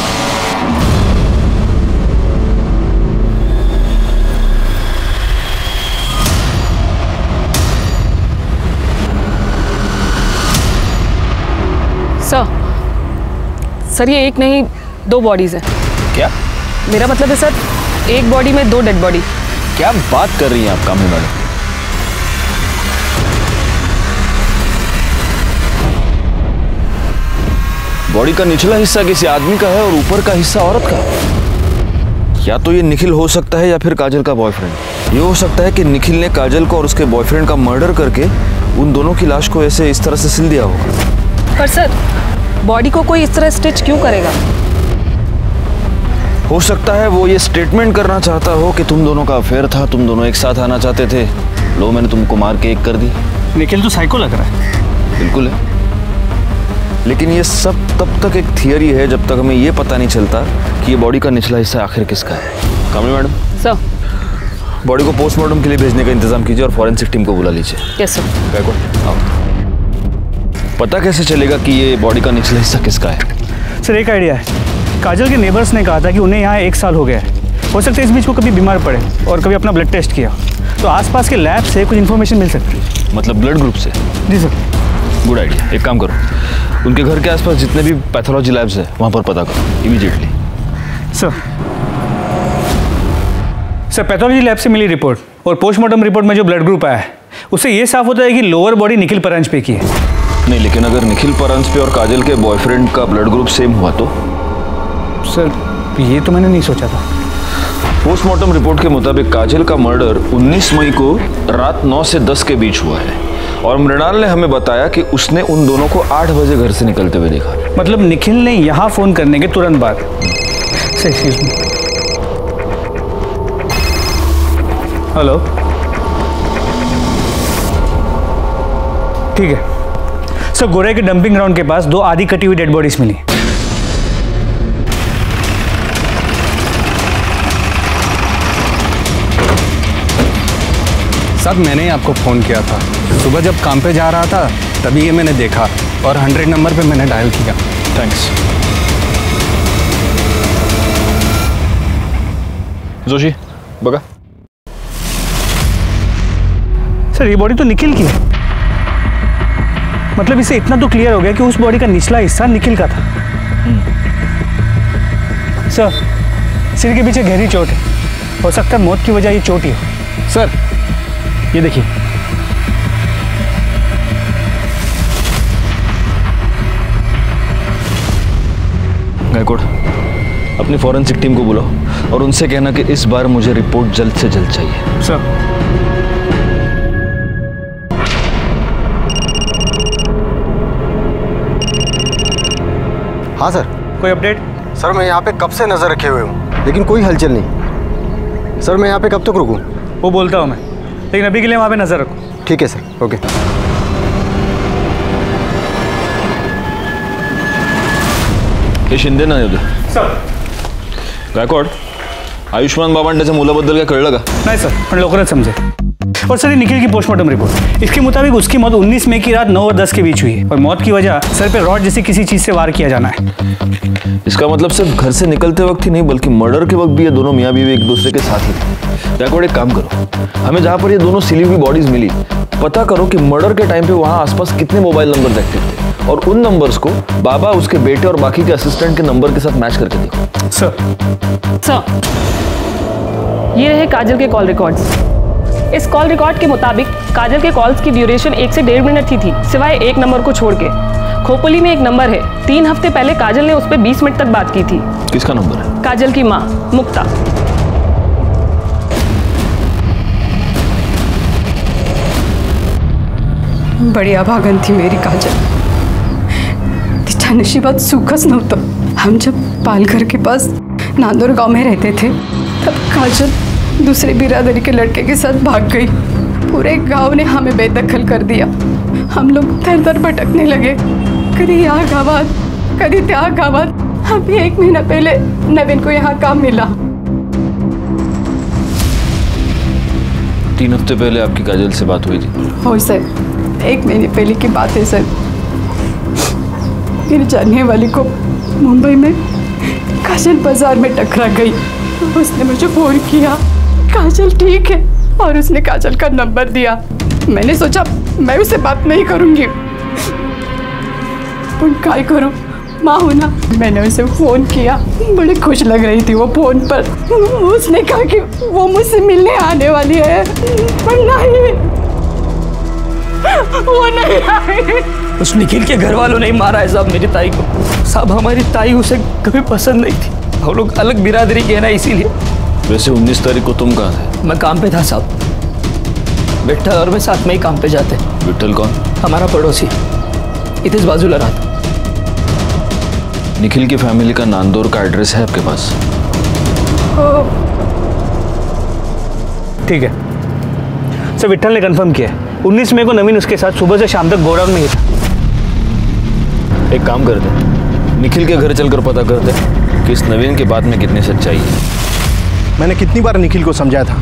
सर ये एक नहीं 2 बॉडीज हैं। क्या? मेरा मतलब है सर, एक बॉडी में 2 डेड बॉडी। क्या बात कर रही हैं आप कामनी मैडम? बॉडी का निचला हिस्सा किसी आदमी का है और ऊपर का हिस्सा औरत का है। या तो ये निखिल हो सकता है या फिर काजल का बॉयफ्रेंड। ये हो सकता है कि निखिल ने काजल को और उसके बॉयफ्रेंड का मर्डर करके उन दोनों की लाश को ऐसे इस तरह से सिल दिया होगा। पर सर, बॉडी को कोई इस तरह स्टिच क्यों करेगा? हो सकता है वो ये स्टेटमेंट करना चाहता हो कि तुम दोनों का अफेयर था, तुम दोनों एक साथ आना चाहते थे, लो मैंने तुमको मार के एक कर दी। निखिल तो साइको लग रहा है। बिल्कुल है, लेकिन ये सब तब तक एक थियरी है जब तक हमें ये पता नहीं चलता कि ये बॉडी का निचला हिस्सा आखिर किसका है। कामनी मैडम, सर, बॉडी को पोस्टमार्टम के लिए भेजने का इंतजाम कीजिए और फॉरेंसिक टीम को बुला लीजिए। Yes sir. गायकवाड़, आओ। पता कैसे चलेगा कि ये बॉडी का निचला हिस्सा किसका है? सर एक आइडिया है। काजल के नेबर्स ने कहा था कि उन्हें यहाँ 1 साल हो गया है। हो सकता है इस बीच को कभी बीमार पड़े और कभी अपना ब्लड टेस्ट किया, तो आसपास के लैब से कुछ इन्फॉर्मेशन मिल सकती है। मतलब ब्लड ग्रुप से? जी सर। Good idea. एक काम करो, उनके घर के आसपास जितने भी पैथोलॉजी लैब्स हैं वहाँ पर पता करो इमीडिएटली। सर पैथोलॉजी लैब से मिली रिपोर्ट और पोस्टमार्टम रिपोर्ट में जो ब्लड ग्रुप आया है उससे ये साफ होता है कि लोअर बॉडी निखिल परांज पे की है। नहीं, लेकिन अगर निखिल परांज पे और काजल के बॉयफ्रेंड का ब्लड ग्रुप सेम हुआ तो? सर ये तो मैंने नहीं सोचा था। पोस्टमार्टम रिपोर्ट के मुताबिक काजल का मर्डर 19 मई को रात 9 से 10 के बीच हुआ है और मृणाल ने हमें बताया कि उसने उन दोनों को 8 बजे घर से निकलते हुए देखा। मतलब निखिल ने यहाँ फोन करने के तुरंत बाद। हेलो, ठीक है सर। गोरे के डंपिंग ग्राउंड के पास 2 आधी कटी हुई डेड बॉडीज मिली। साहब मैंने ही आपको फ़ोन किया था। सुबह जब काम पे जा रहा था तभी ये मैंने देखा और 100 नंबर पे मैंने डायल किया। थैंक्स। जोशी बगा। सर ये बॉडी तो निखिल की है। मतलब इसे इतना तो क्लियर हो गया कि उस बॉडी का निचला हिस्सा निखिल का था। सर सिर के पीछे गहरी चोट है, हो सकता है मौत की वजह ये चोट ही हो। सर ये देखिए, गायकवाड़ अपनी फॉरेंसिक टीम को बुलाओ और उनसे कहना कि इस बार मुझे रिपोर्ट जल्द से जल्द चाहिए। सर हाँ सर। कोई अपडेट? सर मैं यहाँ पे कब से नज़र रखे हुए हूँ लेकिन कोई हलचल नहीं। सर मैं यहाँ पे कब तक रुकूँ? वो बोलता हूँ मैं, लेकिन अभी के लिए वहाँ पे नज़र रखो। ठीक है सर, ओके। हे शिंदे ना येऊ सर। गायकवाड आयुष्मान बाबांच्या मुलाबद्दल काय कळलं का? नहीं सर, पण लवकरच समझे। और सर ये निखिल की पोस्टमार्टम रिपोर्ट, इसके मुताबिक उसकी मौत 19 मई की रात 9 और 10 के बीच हुई है और मौत की वजह सर पे रॉड जैसी किसी चीज से वार किया जाना है। इसका मतलब सिर्फ घर से निकलते वक्त ही नहीं बल्कि मर्डर के वक्त भी ये दोनों मियाँ बीवी एक दूसरे के साथ ही थे। गायकवाड एक काम करो, हमें जहाँ पर ये दोनों सिली हुई बॉडीज मिली पता करो कि मर्डर के टाइम पे वहाँ आसपास कितने मोबाइल नंबर एक्टिव थे और उन नंबर्स को बाबा, उसके बेटे और बाकी के असिस्टेंट के नंबर के साथ मैच करके देखो। सर ये रहे काजल के कॉल रिकॉर्ड्स। इस कॉल रिकॉर्ड के मुताबिक काजल के कॉल्स की ड्यूरेशन 1 से 1.5 मिनट ही थी, सिवाय एक नंबर को छोड़ के। खोपोली में एक नंबर है, 3 हफ्ते पहले काजल ने उस पर 20 मिनट तक बात की थी। किसका नंबर है? काजल की माँ मुक्ता। बड़ी अभागन थी मेरी काजल, तिच्या नशिबात सुखच नव्हतं। हम जब पालघर के पास नांदोर गांव में रहते थे तब काजल दूसरे बिरादरी के लड़के के साथ भाग गई। पूरे गांव ने हमें बेदखल कर दिया। हम लोग दर दर भटकने लगे, कभी यहाँ गावात कभी त्या गावात। अभी 1 महीना पहले नवीन को यहाँ काम मिला। 3 हफ्ते पहले आपकी काजल से बात हुई थी? हो सर, 1 महीने पहले की बात है सर। मेरी जानने वाली को मुंबई में काजल बाजार में टकरा गई। उसने मुझे फोन किया, काजल ठीक है, और उसने काजल का नंबर दिया। मैंने सोचा मैं उससे बात नहीं करूंगी, पर क्या करूं, माँ हूं ना। मैंने उसे फोन किया, बड़ी खुश लग रही थी वो फोन पर। उसने कहा कि वो मुझसे मिलने आने वाली है, पर नहीं, वो नहीं आई। उस निखिल के घर वालों ने मारा है साहब मेरी ताई को। साहब हमारी ताई उसे कभी पसंद नहीं थी, हम लोग अलग बिरादरी के ना, इसीलिए। वैसे 19 तारीख को तुम कहाँ थे? मैं काम पे था साहब, विट्ठल और मैं साथ में ही काम पे जाते। विट्ठल कौन? हमारा पड़ोसी, इधर बाजूला रहा था। निखिल की फैमिली का नांदौर का एड्रेस है आपके पास? ठीक है सर, विट्ठल ने कंफर्म किया है। 19 मई को नवीन उसके साथ सुबह से शाम तक गोडाउन में ही था। एक काम करते, निखिल के घर चलकर पता करते कि इस नवीन की बात में कितनी सच्चाई है। मैंने कितनी बार निखिल को समझाया था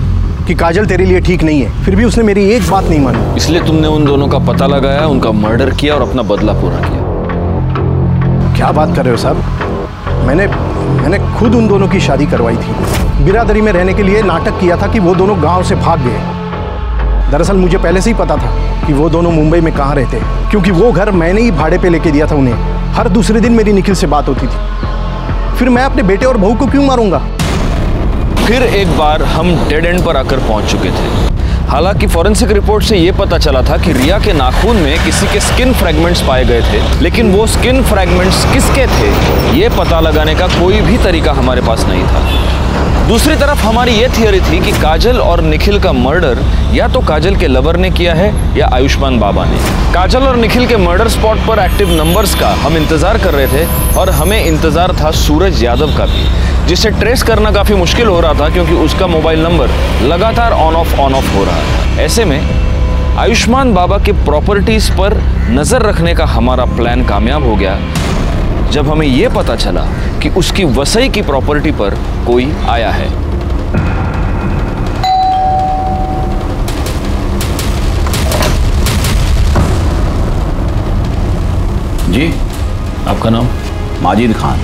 कि काजल तेरे लिए ठीक नहीं है, फिर भी उसने मेरी एक बात नहीं मानी। इसलिए तुमने उन दोनों का पता लगाया, उनका मर्डर किया और अपना बदला पूरा किया। क्या बात कर रहे हो साहब? मैंने खुद उन दोनों की शादी करवाई थी। बिरादरी में रहने के लिए नाटक किया था कि वो दोनों गांव से भाग गए। दरअसल मुझे पहले से ही पता था कि वो दोनों मुंबई में कहाँ रहते, क्योंकि वो घर मैंने ही भाड़े पे लेके दिया था उन्हें। हर दूसरे दिन मेरी निखिल से बात होती थी। फिर मैं अपने बेटे और बहू को क्यों मारूंगा? फिर एक बार हम डेड एंड पर आकर पहुंच चुके थे। हालांकि फॉरेंसिक रिपोर्ट से यह पता चला था कि रिया के नाखून में किसी के स्किन फ्रैगमेंट्स पाए गए थे, लेकिन वो स्किन फ्रैगमेंट्स किसके थे ये पता लगाने का कोई भी तरीका हमारे पास नहीं था। दूसरी तरफ हमारी ये थियरी थी कि काजल और निखिल का मर्डर या तो काजल के लवर ने किया है या आयुष्मान बाबा ने। काजल और निखिल के मर्डर स्पॉट पर एक्टिव नंबर्स का हम इंतजार कर रहे थे और हमें इंतजार था सूरज यादव का भी। जिसे ट्रेस करना काफी मुश्किल हो रहा था क्योंकि उसका मोबाइल नंबर लगातार ऑन ऑफ हो रहा था। ऐसे में आयुष्मान बाबा के प्रॉपर्टीज पर नजर रखने का हमारा प्लान कामयाब हो गया जब हमें यह पता चला कि उसकी वसई की प्रॉपर्टी पर कोई आया है। जी, आपका नाम? माजिद खान।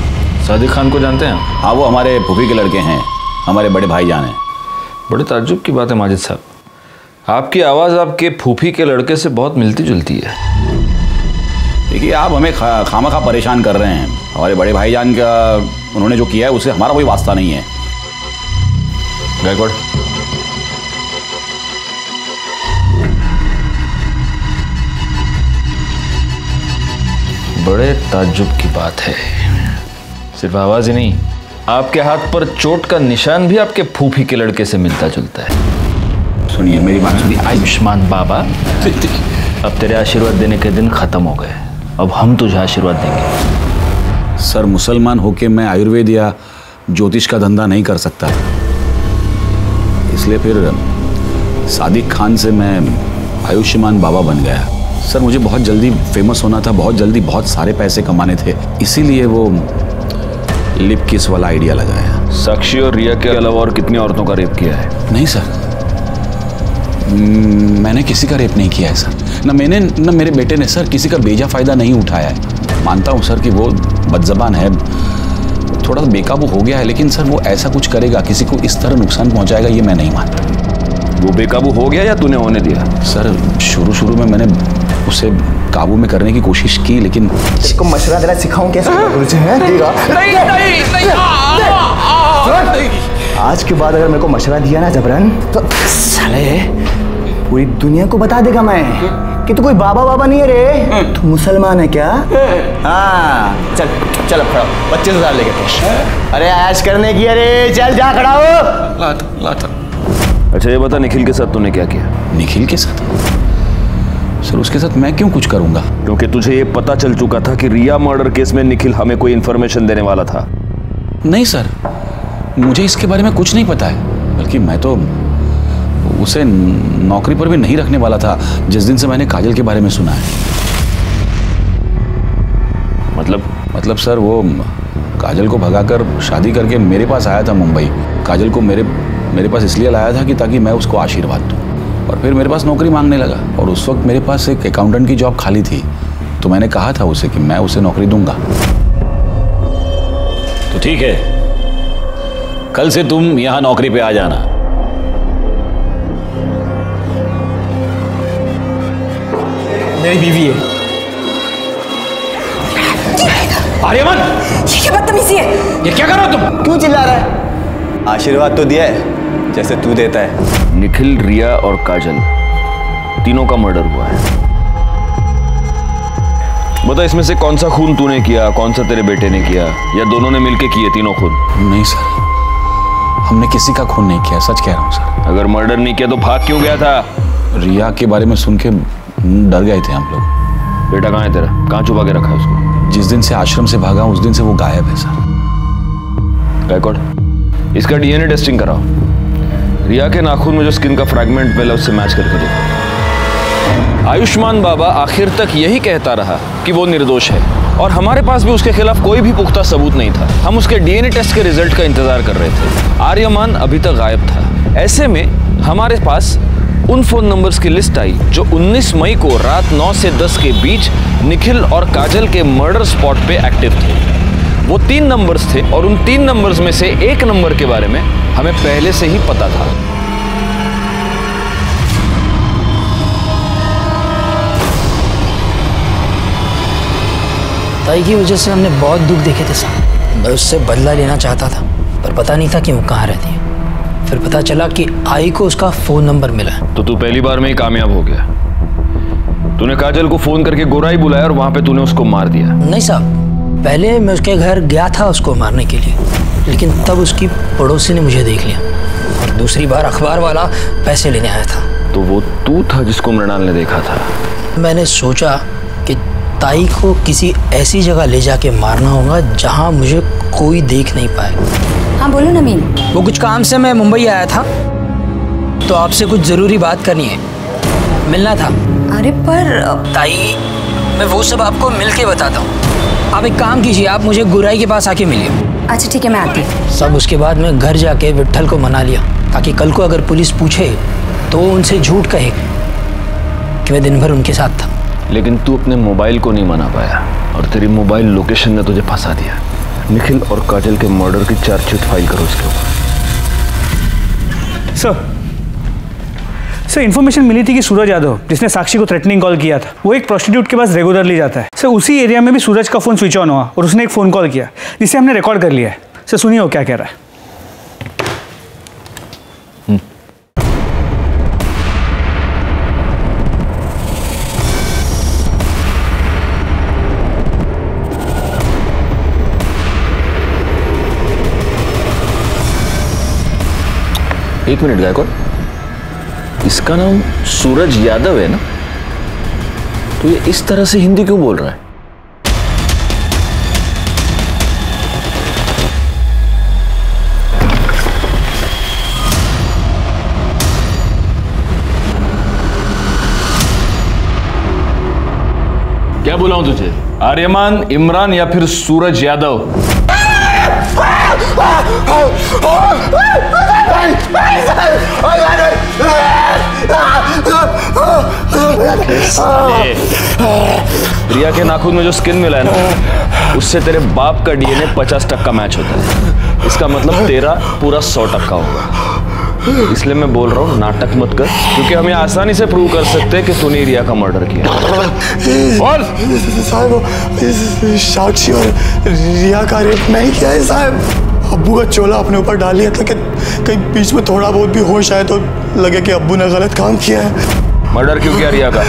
सादिक खान को जानते हैं? हाँ, वो हमारे फूफी के लड़के हैं, हमारे बड़े भाईजान हैं। बड़े ताज्जुब की बात है माजिद साहब, आपकी आवाज़ आपके फूफी के लड़के से बहुत मिलती जुलती है। देखिए, आप हमें खामखा परेशान कर रहे हैं। हमारे बड़े भाईजान का उन्होंने जो किया है उससे हमारा कोई वास्ता नहीं है। गायकवाड़, बड़े ताज्जुब की बात है। सिर्फ आवाज ही नहीं, आपके हाथ पर चोट का निशान भी आपके फूफी के लड़के से मिलता जुलता है। सुनिए, मेरी बात सुनिए। आयुष्मान बाबा, अब तेरे आशीर्वाद देने के दिन खत्म हो गए, अब हम तुझे आशीर्वाद देंगे। सर, मुसलमान होके मैं आयुर्वेद या ज्योतिष का धंधा नहीं कर सकता, इसलिए फिर सादिक खान से मैं आयुष्मान बाबा बन गया। सर, मुझे बहुत जल्दी फेमस होना था, बहुत जल्दी बहुत सारे पैसे कमाने थे, इसीलिए वो लिप किस वाला आइडिया लगाया। साक्षी और रिया के अलावा और कितनी औरतों का रेप किया है? नहीं सर, मैंने किसी का रेप नहीं किया है सर। न मैंने न मेरे बेटे ने सर किसी का बेजा फायदा नहीं उठाया है। मानता हूँ सर कि वो बदजबान है, थोड़ा बेकाबू हो गया है, लेकिन सर वो ऐसा कुछ करेगा, किसी को इस तरह नुकसान पहुँचाएगा, ये मैं नहीं मानता। वो बेकाबू हो गया या तूने होने दिया? सर, शुरू में मैंने उसे काबू में करने की कोशिश की, लेकिन इसको मशवरा देना सिखाऊं कैसे? आज के बाद अगर मेरे को मशवरा दिया ना जबरन, तो साले पूरी दुनिया को बता देगा मैं कि तू कोई बाबा नहीं है रे, तू मुसलमान है क्या? हाँ, चल चल, अब खड़ा 25,000 लेके तो। अरे ऐश करने की, अरे चल जा, खड़ा हो। लाता। अच्छा, ये बता, निखिल के साथ तूने क्या किया? निखिल के साथ? सर, उसके साथ मैं क्यों कुछ करूंगा? क्योंकि तुझे ये पता चल चुका था कि रिया मर्डर केस में निखिल हमें कोई इन्फॉर्मेशन देने वाला था। नहीं सर, मुझे इसके बारे में कुछ नहीं पता है, बल्कि मैं तो उसे नौकरी पर भी नहीं रखने वाला था जिस दिन से मैंने काजल के बारे में सुना है। मतलब सर, वो काजल को भगाकर शादी करके मेरे पास आया था मुंबई। काजल को मेरे पास इसलिए लाया था कि ताकि मैं उसको आशीर्वाद दूं, और फिर मेरे पास नौकरी मांगने लगा, और उस वक्त मेरे पास एक अकाउंटेंट की जॉब खाली थी, तो मैंने कहा था उसे कि मैं उसे नौकरी दूंगा। तो ठीक है, कल से तुम यहां नौकरी पे आ जाना। मेरी बीवी है। आर्यमन, ये क्या बदतमीजी है? ये क्या कर रहे हो तुम? क्यों चिल्ला रहा है? आशीर्वाद तो दिया है जैसे तू देता है। निखिल, रिया और काजल तीनों का मर्डर हुआ है। बता, इसमें से कौन सा खून तूने किया, कौन सा तेरे बेटे ने किया, या दोनों ने मिलके किए तीनों खून? नहीं सर, हमने किसी का खून नहीं किया, सच कह रहा हूँ सर। अगर मर्डर नहीं किया तो भाग क्यों गया था? रिया के बारे में सुन के डर गए थे हम लोग। बेटा कहाँ है तेरा? कहाँ छुपा के रखा है उसको? जिस दिन से आश्रम से भागा उस दिन से वो गायब है सर। गायकवाड़, इसका डीएनए टेस्टिंग कराओ। रिया के नाखून में जो स्किन का फ्रैगमेंट मिला उससे मैच करके देखो। आयुष्मान बाबा आखिर तक यही कहता रहा कि वो निर्दोष है, और हमारे पास भी उसके खिलाफ कोई भी पुख्ता सबूत नहीं था। हम उसके डीएनए टेस्ट के रिजल्ट का इंतजार कर रहे थे। आर्यमान अभी तक गायब था। ऐसे में हमारे पास उन फोन नंबर्स की लिस्ट आई जो 19 मई को रात 9 से 10 के बीच निखिल और काजल के मर्डर स्पॉट पे एक्टिव थे। वो 3 नंबर्स थे, और उन 3 नंबर्स में से एक नंबर के बारे में हमें पहले से ही पता था। ताई की वजह से हमने बहुत दुख देखे थे साहब। मैं उससे बदला लेना चाहता था, पर पता नहीं था कि वो कहाँ रहती है। फिर पता चला कि आई को उसका फोन नंबर मिला है। तो तू पहली बार में ही कामयाब हो गया। तूने काजल को फोन करके गोराई बुलाया और वहां पे तूने उसको मार दिया। नहीं साहब, पहले मैं उसके घर गया था उसको मारने के लिए, लेकिन तब उसकी पड़ोसी ने मुझे देख लिया, और दूसरी बार अखबार वाला पैसे लेने आया था। तो वो तू था जिसको मृणाल ने देखा था? मैंने सोचा कि ताई को किसी ऐसी जगह ले जाके मारना होगा जहां मुझे कोई देख नहीं पाए। हाँ बोलो नवीन। वो कुछ काम से मैं मुंबई आया था, तो आपसे कुछ ज़रूरी बात करनी है, मिलना था। अरे पर ताई, मैं वो सब आपको मिल के बताता हूँ। आप एक काम कीजिए, आप मुझे गुराई के पास आके मिलिए। अच्छा ठीक है, मैं आती हूँ। सब उसके बाद मैं घर जाके विट्ठल को मना लिया, ताकि कल को अगर पुलिस पूछे तो वो उनसे झूठ कहे कि मैं दिन भर उनके साथ था। लेकिन तू अपने मोबाइल को नहीं मना पाया और तेरी मोबाइल लोकेशन ने तुझे फंसा दिया। निखिल और काजल के मर्डर की चार्जशीट फाइल करो उसके ऊपर। सर इन्फॉर्मेशन मिली थी कि सूरज यादव, जिसने साक्षी को थ्रेटनिंग कॉल किया था, वो एक प्रोस्टिट्यूट के पास रेगुलरली जाता है। सर उसी एरिया में भी सूरज का फ़ोन स्विच ऑन हुआ और उसने एक फ़ोन कॉल किया, जिसे हमने रिकॉर्ड कर लिया है। सर सुनिए वो क्या कह रहा है। एक मिनट गायकवाड़, इसका नाम सूरज यादव है ना? तो ये इस तरह से हिंदी क्यों बोल रहा है? क्या बुलाऊं तुझे? आर्यमान, इमरान या फिर सूरज यादव? रिया के नाखून में जो स्किन मिला है ना, उससे तेरे बाप का डीएनए 50% मैच होता है। इसका मतलब तेरा पूरा 100% होगा। इसलिए मैं बोल रहा हूँ नाटक मत कर, क्योंकि हम ये आसानी से प्रूव कर सकते हैं कि तूने रिया का मर्डर किया। बोल साहब, साक्षी और रिया का रेप नहीं किया है साहब। अब्बू का चोला अपने ऊपर डाल लिया था कि कहीं बीच में थोड़ा बहुत भी होश आए तो लगे कि अब्बू ने गलत काम किया है। मर्डर क्यों किया रिया का?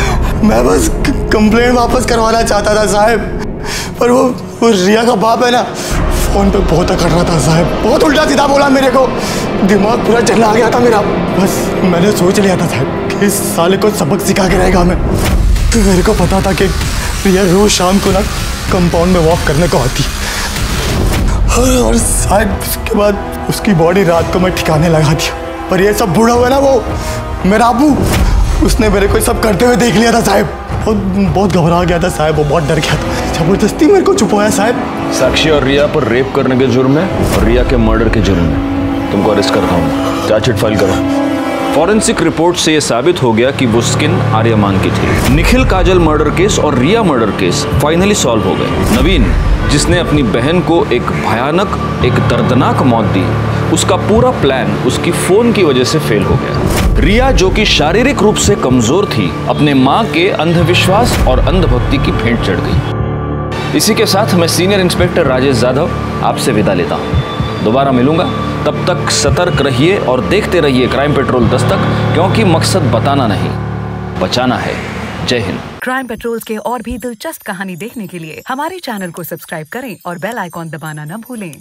मैं बस कंप्लेंट वापस करवाना चाहता था साहब, पर वो रिया का बाप है ना, फोन पे बहुत अकड़ रहा था साहब, बहुत उल्टा सीधा बोला मेरे को, दिमाग पूरा चला गया था मेरा। बस मैंने सोच लिया था साहब कि इस साले को सबक सिखा के रहेगा मैं। मेरे को पता था कि रिया रोज शाम को ना कंपाउंड में वॉक करने को आती, और साहब उसके बाद उसकी बॉडी रात को मैं ठिकाने लगा दिया। पर ये सब बूढ़ा हुआ ना, वो मेरा अब्बू, उसने मेरे को सब करते हुए देख लिया था साहब, और बहुत घबरा गया था साहब, वो बहुत डर गया था, जबरदस्ती मेरे को छुपाया साहब। साक्षी और रिया पर रेप करने के जुर्म में और रिया के मर्डर के जुर्म में तुमको अरेस्ट करता हूँ। चार्जशीट फाइल करो। फॉरेंसिक रिपोर्ट से यह साबित हो गया कि वो स्किन आर्यमान की थी। निखिल काजल मर्डर केस और रिया मर्डर केस फाइनली सॉल्व हो गए। नवीन, जिसने अपनी बहन को एक भयानक, एक दर्दनाक मौत दी, उसका पूरा प्लान उसकी फोन की वजह से फेल हो गया। रिया, जो कि शारीरिक रूप से कमजोर थी, अपने मां के अंधविश्वास और अंधभक्ति की भेंट चढ़ गई। इसी के साथ मैं सीनियर इंस्पेक्टर राजेश जाधव आपसे विदा लेता हूं। दोबारा मिलूंगा, तब तक सतर्क रहिए और देखते रहिए क्राइम पेट्रोल दस्तक, क्योंकि मकसद बताना नहीं, बचाना है। जय हिंद। क्राइम पेट्रोल के और भी दिलचस्प कहानी देखने के लिए हमारे चैनल को सब्सक्राइब करें और बेल आइकॉन दबाना न भूलें।